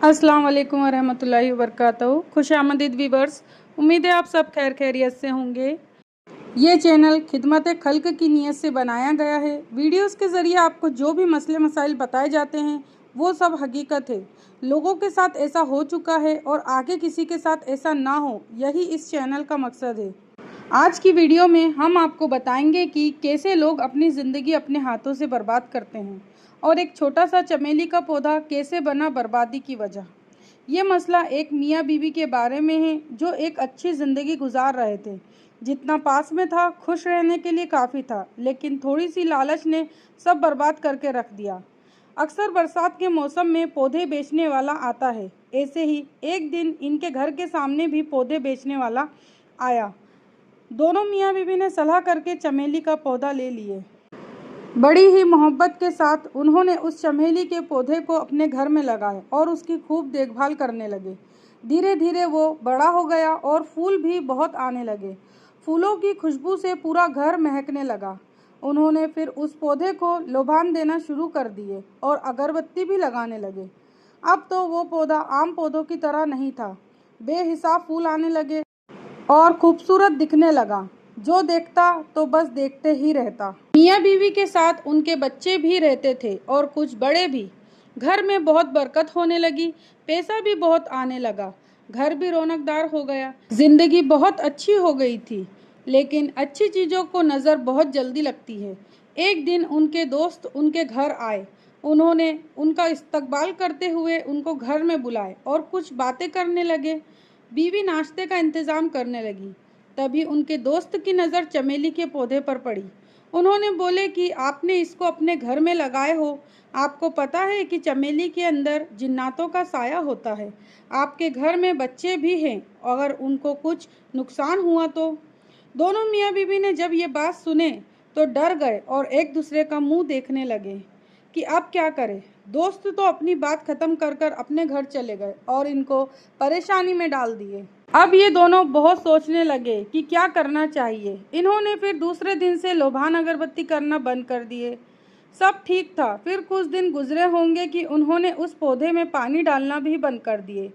अस्सलाम वालेकुम वरहमतुल्लाहि वबरकातुहू। खुशामदीद वीवर्स, उम्मीद है आप सब खैर खैरियत से होंगे। ये चैनल खिदमत खल्क की नीयत से बनाया गया है। वीडियोस के ज़रिए आपको जो भी मसले मसाइल बताए जाते हैं वो सब हकीकत है। लोगों के साथ ऐसा हो चुका है और आगे किसी के साथ ऐसा ना हो, यही इस चैनल का मकसद है। आज की वीडियो में हम आपको बताएंगे कि कैसे लोग अपनी ज़िंदगी अपने हाथों से बर्बाद करते हैं और एक छोटा सा चमेली का पौधा कैसे बना बर्बादी की वजह। ये मसला एक मियाँ बीवी के बारे में है जो एक अच्छी ज़िंदगी गुजार रहे थे। जितना पास में था खुश रहने के लिए काफ़ी था, लेकिन थोड़ी सी लालच ने सब बर्बाद करके रख दिया। अक्सर बरसात के मौसम में पौधे बेचने वाला आता है। ऐसे ही एक दिन इनके घर के सामने भी पौधे बेचने वाला आया। दोनों मियाँ बीवी ने सलाह करके चमेली का पौधा ले लिए। बड़ी ही मोहब्बत के साथ उन्होंने उस चमेली के पौधे को अपने घर में लगाया और उसकी खूब देखभाल करने लगे। धीरे धीरे वो बड़ा हो गया और फूल भी बहुत आने लगे। फूलों की खुशबू से पूरा घर महकने लगा। उन्होंने फिर उस पौधे को लोबान देना शुरू कर दिए और अगरबत्ती भी लगाने लगे। अब तो वो पौधा आम पौधों की तरह नहीं था। बेहिसाब फूल आने लगे और खूबसूरत दिखने लगा। जो देखता तो बस देखते ही रहता। मियाँ बीवी के साथ उनके बच्चे भी रहते थे और कुछ बड़े भी। घर में बहुत बरकत होने लगी, पैसा भी बहुत आने लगा, घर भी रौनकदार हो गया, जिंदगी बहुत अच्छी हो गई थी। लेकिन अच्छी चीज़ों को नज़र बहुत जल्दी लगती है। एक दिन उनके दोस्त उनके घर आए। उन्होंने उनका इस्तकबाल करते हुए उनको घर में बुलाए और कुछ बातें करने लगे। बीवी नाश्ते का इंतज़ाम करने लगी। तभी उनके दोस्त की नज़र चमेली के पौधे पर पड़ी। उन्होंने बोले कि आपने इसको अपने घर में लगाए हो। आपको पता है कि चमेली के अंदर जिन्नातों का साया होता है। आपके घर में बच्चे भी हैं, अगर उनको कुछ नुकसान हुआ तो। दोनों मियाँ बीवी ने जब ये बात सुने तो डर गए और एक दूसरे का मुंह देखने लगे कि अब क्या करें। दोस्त तो अपनी बात ख़त्म कर कर अपने घर चले गए और इनको परेशानी में डाल दिए। अब ये दोनों बहुत सोचने लगे कि क्या करना चाहिए। इन्होंने फिर दूसरे दिन से लोबान अगरबत्ती करना बंद कर दिए। सब ठीक था। फिर कुछ दिन गुजरे होंगे कि उन्होंने उस पौधे में पानी डालना भी बंद कर दिए।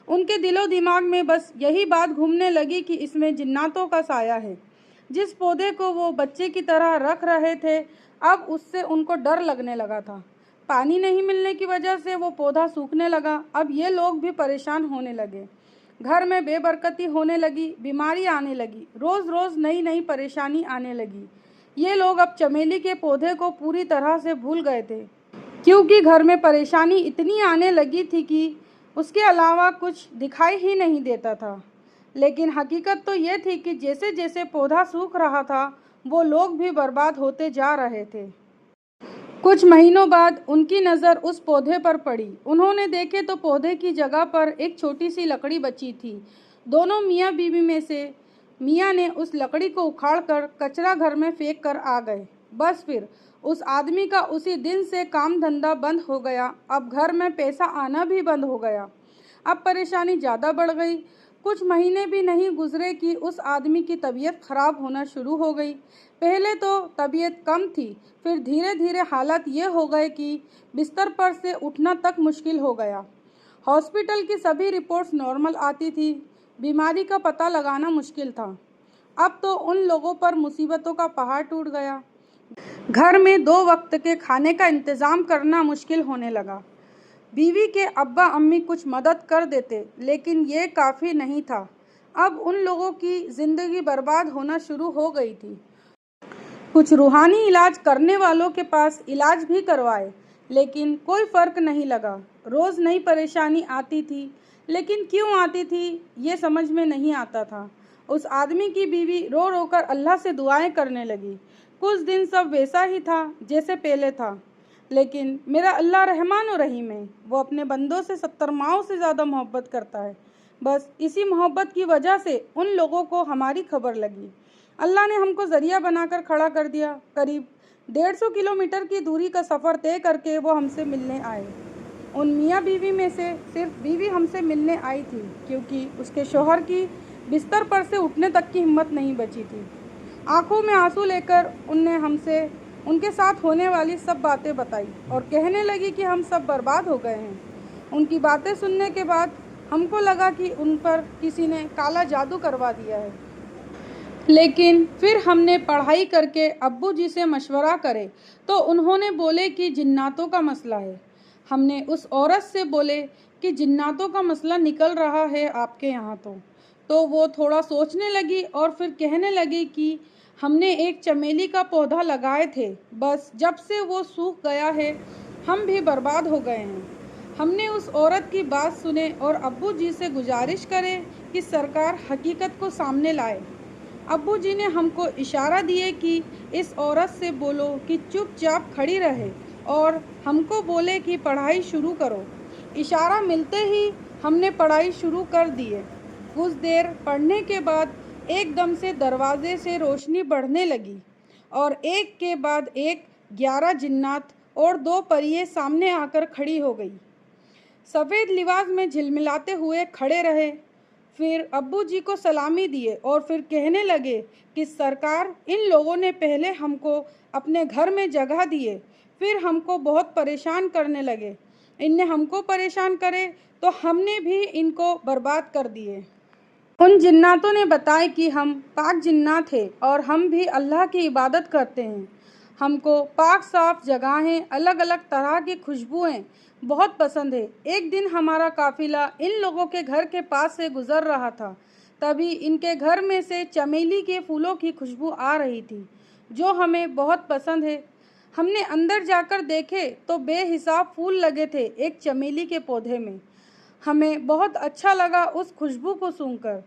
उनके दिलो दिमाग में बस यही बात घूमने लगी कि इसमें जिन्नातों का साया है। जिस पौधे को वो बच्चे की तरह रख रहे थे, अब उससे उनको डर लगने लगा था। पानी नहीं मिलने की वजह से वो पौधा सूखने लगा। अब ये लोग भी परेशान होने लगे। घर में बेबरकती होने लगी, बीमारी आने लगी, रोज़ रोज़ नई नई परेशानी आने लगी। ये लोग अब चमेली के पौधे को पूरी तरह से भूल गए थे, क्योंकि घर में परेशानी इतनी आने लगी थी कि उसके अलावा कुछ दिखाई ही नहीं देता था। लेकिन हकीकत तो ये थी कि जैसे जैसे पौधा सूख रहा था, वो लोग भी बर्बाद होते जा रहे थे। कुछ महीनों बाद उनकी नज़र उस पौधे पर पड़ी। उन्होंने देखे तो पौधे की जगह पर एक छोटी सी लकड़ी बची थी। दोनों मियाँ बीवी में से मियाँ ने उस लकड़ी को उखाड़कर कचरा घर में फेंक कर आ गए। बस फिर उस आदमी का उसी दिन से काम धंधा बंद हो गया। अब घर में पैसा आना भी बंद हो गया। अब परेशानी ज़्यादा बढ़ गई। कुछ महीने भी नहीं गुजरे कि उस आदमी की तबीयत ख़राब होना शुरू हो गई। पहले तो तबीयत कम थी, फिर धीरे धीरे हालात ये हो गए कि बिस्तर पर से उठना तक मुश्किल हो गया। हॉस्पिटल की सभी रिपोर्ट्स नॉर्मल आती थी, बीमारी का पता लगाना मुश्किल था। अब तो उन लोगों पर मुसीबतों का पहाड़ टूट गया। घर में 2 वक्त के खाने का इंतज़ाम करना मुश्किल होने लगा। बीवी के अब्बा अम्मी कुछ मदद कर देते, लेकिन ये काफ़ी नहीं था। अब उन लोगों की ज़िंदगी बर्बाद होना शुरू हो गई थी। कुछ रूहानी इलाज करने वालों के पास इलाज भी करवाए, लेकिन कोई फ़र्क नहीं लगा। रोज़ नई परेशानी आती थी, लेकिन क्यों आती थी ये समझ में नहीं आता था। उस आदमी की बीवी रो रो कर अल्लाह से दुआएं करने लगी। कुछ दिन सब वैसा ही था जैसे पहले था, लेकिन मेरा अल्लाह रहमान और रहीम है। वो अपने बंदों से 70 माओं से ज़्यादा मोहब्बत करता है। बस इसी मोहब्बत की वजह से उन लोगों को हमारी खबर लगी। अल्लाह ने हमको ज़रिया बनाकर खड़ा कर दिया। करीब 150 किलोमीटर की दूरी का सफ़र तय करके वो हमसे मिलने आए। उन मियाँ बीवी में से सिर्फ बीवी हमसे मिलने आई थी, क्योंकि उसके शौहर की बिस्तर पर से उठने तक की हिम्मत नहीं बची थी। आंखों में आंसू लेकर उनने हमसे उनके साथ होने वाली सब बातें बताई और कहने लगी कि हम सब बर्बाद हो गए हैं। उनकी बातें सुनने के बाद हमको लगा कि उन पर किसी ने काला जादू करवा दिया है। लेकिन फिर हमने पढ़ाई करके अब्बू जी से मशवरा करे तो उन्होंने बोले कि जिन्नातों का मसला है। हमने उस औरत से बोले कि जिन्नातों का मसला निकल रहा है आपके यहाँ तो वो थोड़ा सोचने लगी और फिर कहने लगी कि हमने एक चमेली का पौधा लगाए थे, बस जब से वो सूख गया है हम भी बर्बाद हो गए हैं। हमने उस औरत की बात सुने और अब्बू जी से गुजारिश करे कि सरकार हकीकत को सामने लाए। अब्बू जी ने हमको इशारा दिए कि इस औरत से बोलो कि चुपचाप खड़ी रहे और हमको बोले कि पढ़ाई शुरू करो। इशारा मिलते ही हमने पढ़ाई शुरू कर दिए। कुछ देर पढ़ने के बाद एकदम से दरवाजे से रोशनी बढ़ने लगी और एक के बाद एक 11 जिन्नात और 2 परियां सामने आकर खड़ी हो गई। सफ़ेद लिबास में झिलमिलाते हुए खड़े रहे। फिर अब्बू जी को सलामी दिए और फिर कहने लगे कि सरकार, इन लोगों ने पहले हमको अपने घर में जगह दिए, फिर हमको बहुत परेशान करने लगे। इनने हमको परेशान करे तो हमने भी इनको बर्बाद कर दिए। उन जिन्नातों ने बताया कि हम पाक जिन्नात हैं और हम भी अल्लाह की इबादत करते हैं। हमको पाक साफ जगहें, अलग अलग तरह की खुशबुएं बहुत पसंद है। एक दिन हमारा काफ़िला इन लोगों के घर के पास से गुज़र रहा था, तभी इनके घर में से चमेली के फूलों की खुशबू आ रही थी जो हमें बहुत पसंद है। हमने अंदर जाकर देखे तो बेहिसाब फूल लगे थे एक चमेली के पौधे में। हमें बहुत अच्छा लगा उस खुशबू को सूंघकर।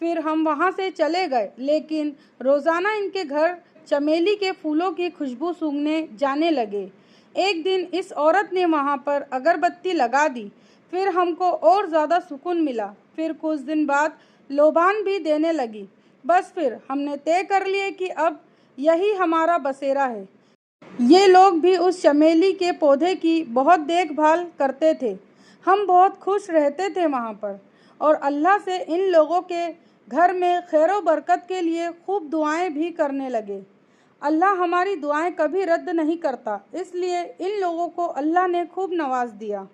फिर हम वहाँ से चले गए, लेकिन रोज़ाना इनके घर चमेली के फूलों की खुशबू सूंघने जाने लगे। एक दिन इस औरत ने वहाँ पर अगरबत्ती लगा दी, फिर हमको और ज़्यादा सुकून मिला। फिर कुछ दिन बाद लोबान भी देने लगी। बस फिर हमने तय कर लिया कि अब यही हमारा बसेरा है। ये लोग भी उस चमेली के पौधे की बहुत देखभाल करते थे। हम बहुत खुश रहते थे वहाँ पर और अल्लाह से इन लोगों के घर में खैर व बरकत के लिए खूब दुआएं भी करने लगे। अल्लाह हमारी दुआएं कभी रद्द नहीं करता, इसलिए इन लोगों को अल्लाह ने खूब नवाज दिया।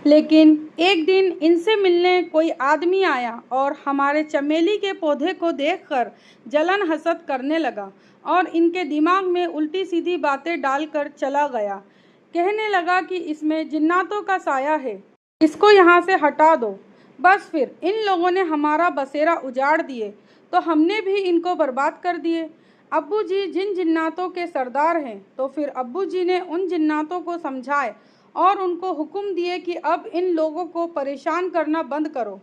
लेकिन एक दिन इनसे मिलने कोई आदमी आया और हमारे चमेली के पौधे को देखकर जलन हसद करने लगा और इनके दिमाग में उल्टी सीधी बातें डालकर चला गया। कहने लगा कि इसमें जिन्नातों का साया है, इसको यहाँ से हटा दो। बस फिर इन लोगों ने हमारा बसेरा उजाड़ दिए तो हमने भी इनको बर्बाद कर दिए। अब्बू जी जिन जिन्नातों के सरदार हैं, तो फिर अब्बू जी ने उन जिन्नातों को समझाए और उनको हुक्म दिए कि अब इन लोगों को परेशान करना बंद करो।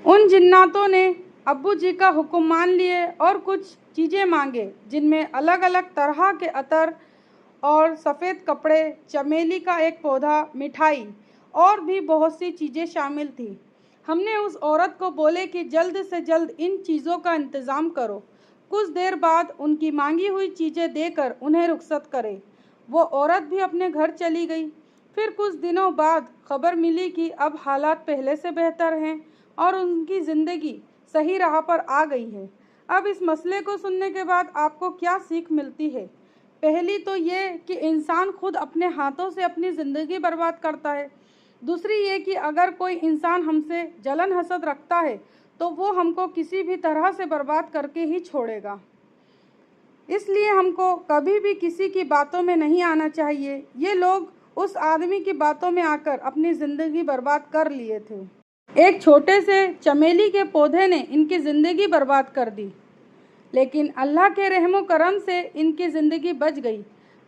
उन जिन्नातों ने अब्बू जी का हुक्म मान लिए और कुछ चीज़ें मांगे, जिनमें अलग अलग तरह के अतर और सफ़ेद कपड़े, चमेली का एक पौधा, मिठाई और भी बहुत सी चीज़ें शामिल थी। हमने उस औरत को बोले कि जल्द से जल्द इन चीज़ों का इंतज़ाम करो। कुछ देर बाद उनकी मांगी हुई चीज़ें देकर उन्हें रुखसत करे। वो औरत भी अपने घर चली गई। फिर कुछ दिनों बाद खबर मिली कि अब हालात पहले से बेहतर हैं और उनकी ज़िंदगी सही राह पर आ गई है। अब इस मसले को सुनने के बाद आपको क्या सीख मिलती है? पहली तो ये कि इंसान खुद अपने हाथों से अपनी ज़िंदगी बर्बाद करता है। दूसरी ये कि अगर कोई इंसान हमसे जलन हसद रखता है तो वो हमको किसी भी तरह से बर्बाद करके ही छोड़ेगा। इसलिए हमको कभी भी किसी की बातों में नहीं आना चाहिए। ये लोग उस आदमी की बातों में आकर अपनी ज़िंदगी बर्बाद कर लिए थे। एक छोटे से चमेली के पौधे ने इनकी ज़िंदगी बर्बाद कर दी, लेकिन अल्लाह के रहमो करम से इनकी ज़िंदगी बच गई।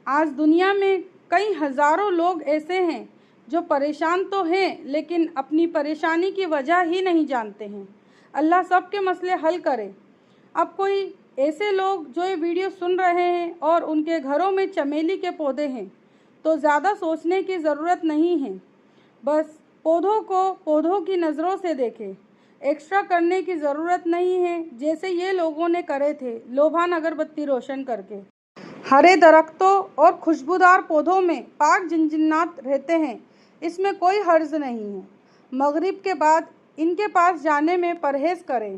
आज दुनिया में कई हज़ारों लोग ऐसे हैं जो परेशान तो हैं, लेकिन अपनी परेशानी की वजह ही नहीं जानते हैं। अल्लाह सबके मसले हल करे। अब कोई ऐसे लोग जो ये वीडियो सुन रहे हैं और उनके घरों में चमेली के पौधे हैं, तो ज़्यादा सोचने की ज़रूरत नहीं है। बस पौधों को पौधों की नज़रों से देखें। एक्स्ट्रा करने की ज़रूरत नहीं है, जैसे ये लोगों ने करे थे, लोभान अगरबत्ती रोशन करके। हरे दरख्तों और खुशबूदार पौधों में पाक जिन्नात रहते हैं, इसमें कोई हर्ज नहीं है। मगरिब के बाद इनके पास जाने में परहेज़ करें।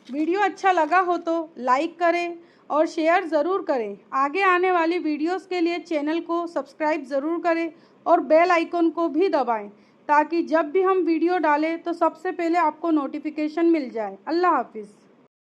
वीडियो अच्छा लगा हो तो लाइक करें और शेयर ज़रूर करें। आगे आने वाली वीडियोस के लिए चैनल को सब्सक्राइब ज़रूर करें और बेल आइकन को भी दबाएं ताकि जब भी हम वीडियो डालें तो सबसे पहले आपको नोटिफिकेशन मिल जाए। अल्लाह हाफिज़।